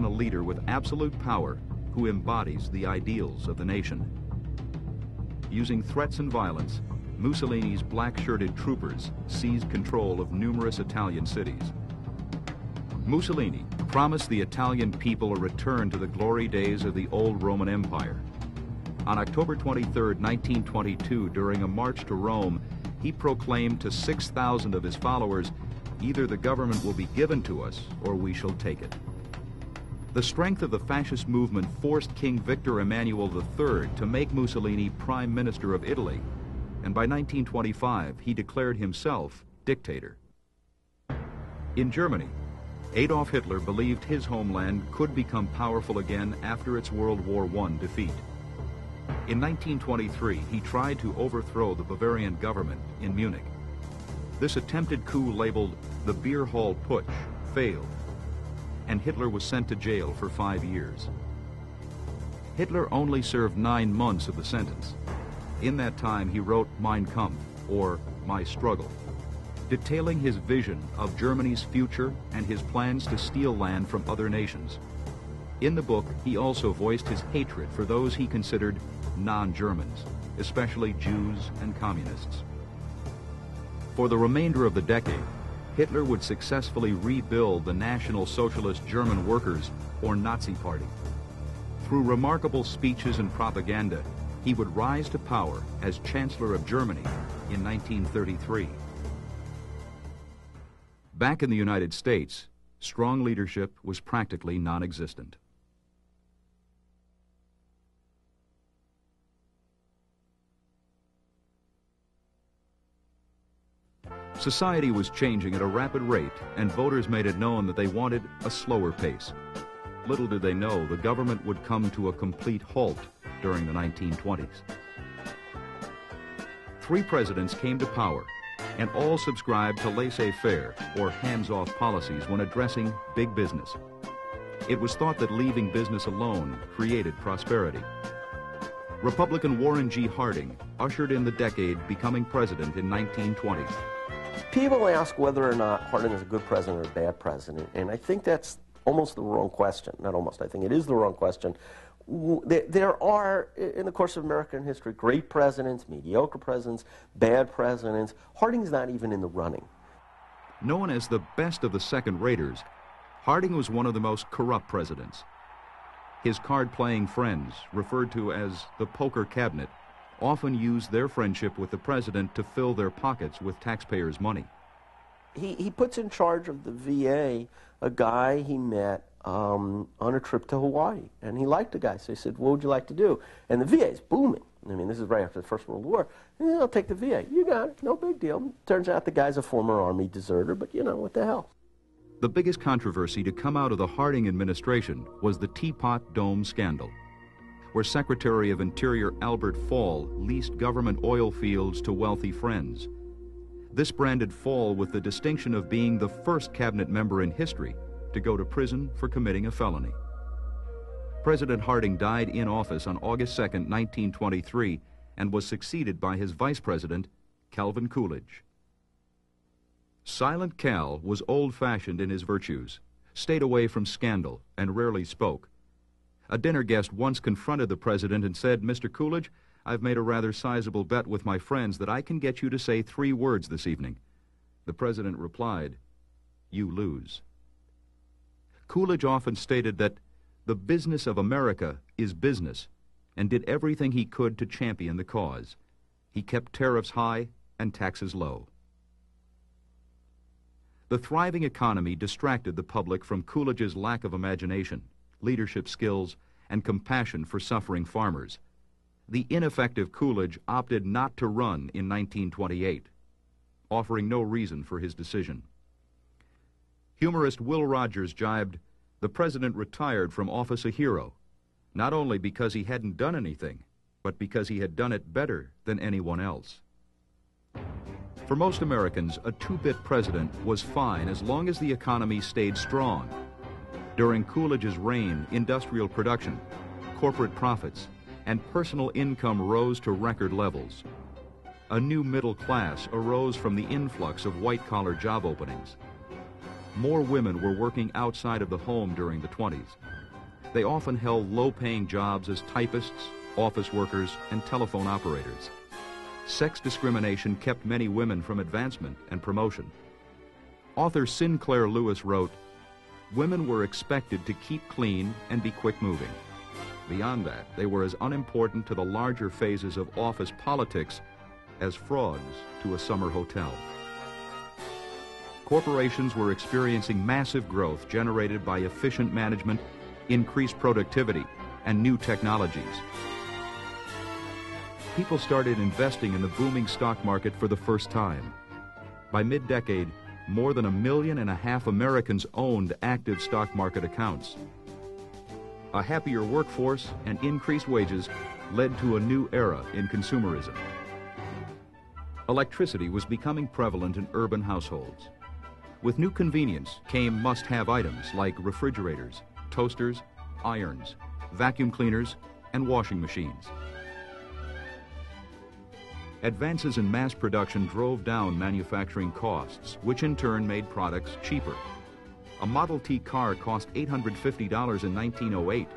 a leader with absolute power who embodies the ideals of the nation. Using threats and violence, Mussolini's black-shirted troopers seized control of numerous Italian cities. Mussolini promised the Italian people a return to the glory days of the old Roman Empire. On October 23, 1922, during a march to Rome, he proclaimed to 6,000 of his followers, "Either the government will be given to us, or we shall take it." The strength of the fascist movement forced King Victor Emmanuel III to make Mussolini Prime Minister of Italy, and by 1925 he declared himself dictator. In Germany, Adolf Hitler believed his homeland could become powerful again after its World War I defeat. In 1923, he tried to overthrow the Bavarian government in Munich. This attempted coup, labeled the Beer Hall Putsch, failed, and Hitler was sent to jail for 5 years. Hitler only served 9 months of the sentence. In that time, he wrote Mein Kampf, or My Struggle, detailing his vision of Germany's future and his plans to steal land from other nations. In the book, he also voiced his hatred for those he considered non-Germans, especially Jews and communists. For the remainder of the decade, Hitler would successfully rebuild the National Socialist German Workers, or Nazi Party. Through remarkable speeches and propaganda, he would rise to power as Chancellor of Germany in 1933. Back in the United States, strong leadership was practically non-existent. Society was changing at a rapid rate, and voters made it known that they wanted a slower pace. Little did they know the government would come to a complete halt during the 1920s. 3 presidents came to power, and all subscribed to laissez-faire, or hands-off policies, when addressing big business. It was thought that leaving business alone created prosperity. Republican Warren G. Harding ushered in the decade, becoming president in 1920. People ask whether or not Harding is a good president or a bad president, and I think that's almost the wrong question. Not almost, I think it is the wrong question. There are, in the course of American history, great presidents, mediocre presidents, bad presidents. Harding's not even in the running. Known as the best of the second-raters, Harding was one of the most corrupt presidents. His card-playing friends, referred to as the poker cabinet, often used their friendship with the president to fill their pockets with taxpayers' money. He puts in charge of the VA a guy he met on a trip to Hawaii, and he liked the guy, so he said, "What would you like to do?" And the VA is booming. I mean, this is right after the First World War. "Yeah, I'll take the VA. You got it. No big deal." Turns out the guy's a former Army deserter, but you know, what the hell. The biggest controversy to come out of the Harding administration was the Teapot Dome scandal, where Secretary of Interior Albert Fall leased government oil fields to wealthy friends. This branded Fall with the distinction of being the first cabinet member in history to go to prison for committing a felony. President Harding died in office on August 2, 1923, and was succeeded by his vice president, Calvin Coolidge. Silent Cal was old-fashioned in his virtues, stayed away from scandal, and rarely spoke. A dinner guest once confronted the president and said, "Mr. Coolidge, I've made a rather sizable bet with my friends that I can get you to say 3 words this evening." The president replied, "You lose." Coolidge often stated that the business of America is business, and did everything he could to champion the cause. He kept tariffs high and taxes low. The thriving economy distracted the public from Coolidge's lack of imagination, leadership skills, and compassion for suffering farmers. The ineffective Coolidge opted not to run in 1928, offering no reason for his decision. Humorist Will Rogers jibed, "The president retired from office a hero, not only because he hadn't done anything, but because he had done it better than anyone else." For most Americans, a 2-bit president was fine as long as the economy stayed strong. During Coolidge's reign, industrial production, corporate profits, and personal income rose to record levels. A new middle class arose from the influx of white-collar job openings. More women were working outside of the home during the 20s. They often held low-paying jobs as typists, office workers, and telephone operators. Sex discrimination kept many women from advancement and promotion. Author Sinclair Lewis wrote, "Women were expected to keep clean and be quick-moving. Beyond that, they were as unimportant to the larger phases of office politics as frogs to a summer hotel." Corporations were experiencing massive growth generated by efficient management, increased productivity, and new technologies. People started investing in the booming stock market for the first time. By mid-decade, more than 1.5 million Americans owned active stock market accounts. A happier workforce and increased wages led to a new era in consumerism. Electricity was becoming prevalent in urban households. With new convenience came must-have items like refrigerators, toasters, irons, vacuum cleaners, and washing machines. Advances in mass production drove down manufacturing costs, which in turn made products cheaper. A Model T car cost $850 in 1908,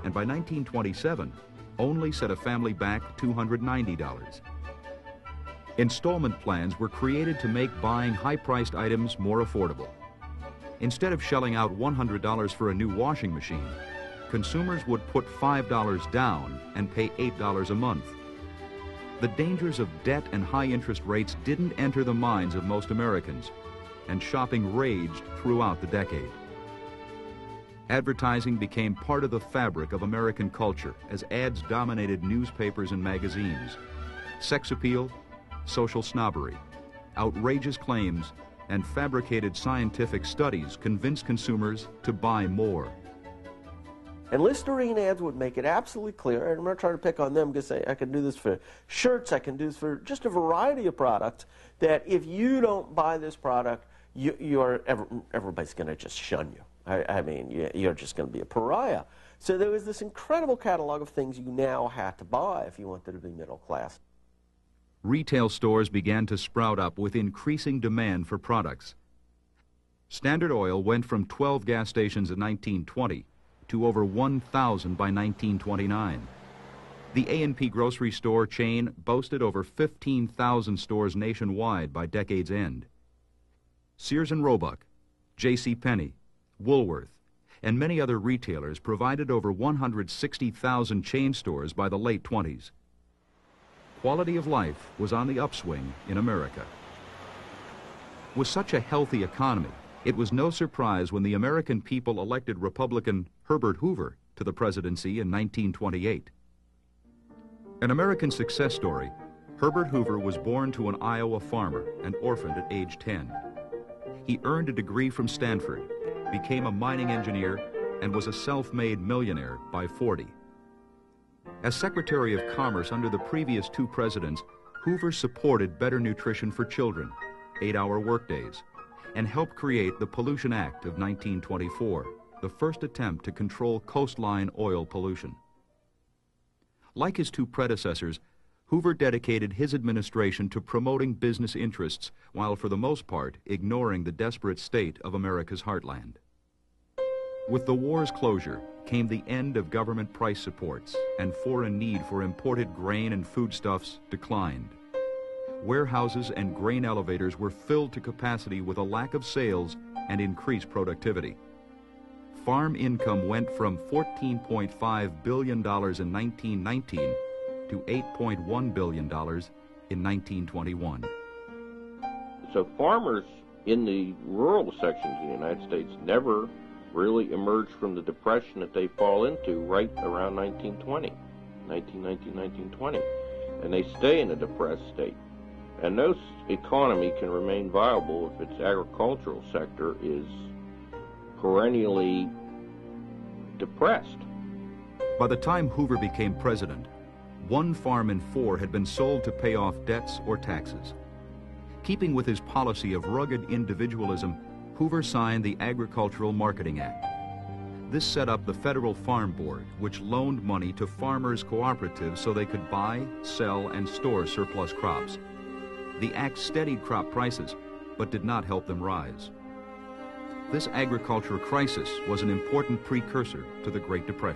and by 1927, only set a family back $290. Installment plans were created to make buying high-priced items more affordable. Instead of shelling out $100 for a new washing machine, consumers would put $5 down and pay $8 a month. The dangers of debt and high interest rates didn't enter the minds of most Americans, and shopping raged throughout the decade. Advertising became part of the fabric of American culture as ads dominated newspapers and magazines. Sex appeal, social snobbery, outrageous claims, and fabricated scientific studies convinced consumers to buy more. And Listerine ads would make it absolutely clear, and I'm not trying to pick on them because I can do this for shirts, I can do this for just a variety of products, that if you don't buy this product, everybody's going to just shun you. I mean, you're just going to be a pariah. So there was this incredible catalog of things you now had to buy if you wanted to be middle class. Retail stores began to sprout up with increasing demand for products. Standard Oil went from 12 gas stations in 1920 to over 1,000 by 1929. The A&P grocery store chain boasted over 15,000 stores nationwide by decade's end. Sears and Roebuck, J.C. Penney, Woolworth, and many other retailers provided over 160,000 chain stores by the late 20s. Quality of life was on the upswing in America. With such a healthy economy, it was no surprise when the American people elected Republican Herbert Hoover to the presidency in 1928. An American success story, Herbert Hoover was born to an Iowa farmer and orphaned at age 10. He earned a degree from Stanford, became a mining engineer, and was a self-made millionaire by 40. As Secretary of Commerce under the previous two presidents, Hoover supported better nutrition for children, 8-hour workdays, and helped create the Pollution Act of 1924, the first attempt to control coastline oil pollution. Like his two predecessors, Hoover dedicated his administration to promoting business interests while for the most part ignoring the desperate state of America's heartland. With the war's closure came the end of government price supports, and foreign need for imported grain and foodstuffs declined. Warehouses and grain elevators were filled to capacity with a lack of sales and increased productivity. Farm income went from $14.5 billion in 1919 to $8.1 billion in 1921. So farmers in the rural sections of the United States never really emerged from the depression that they fall into right around 1919, 1920. And they stay in a depressed state. And no economy can remain viable if its agricultural sector is perennially depressed. By the time Hoover became president, 1 farm in 4 had been sold to pay off debts or taxes. Keeping with his policy of rugged individualism, Hoover signed the Agricultural Marketing Act. This set up the Federal Farm Board, which loaned money to farmers' cooperatives so they could buy, sell, and store surplus crops. The act steadied crop prices, but did not help them rise. This agriculture crisis was an important precursor to the Great Depression.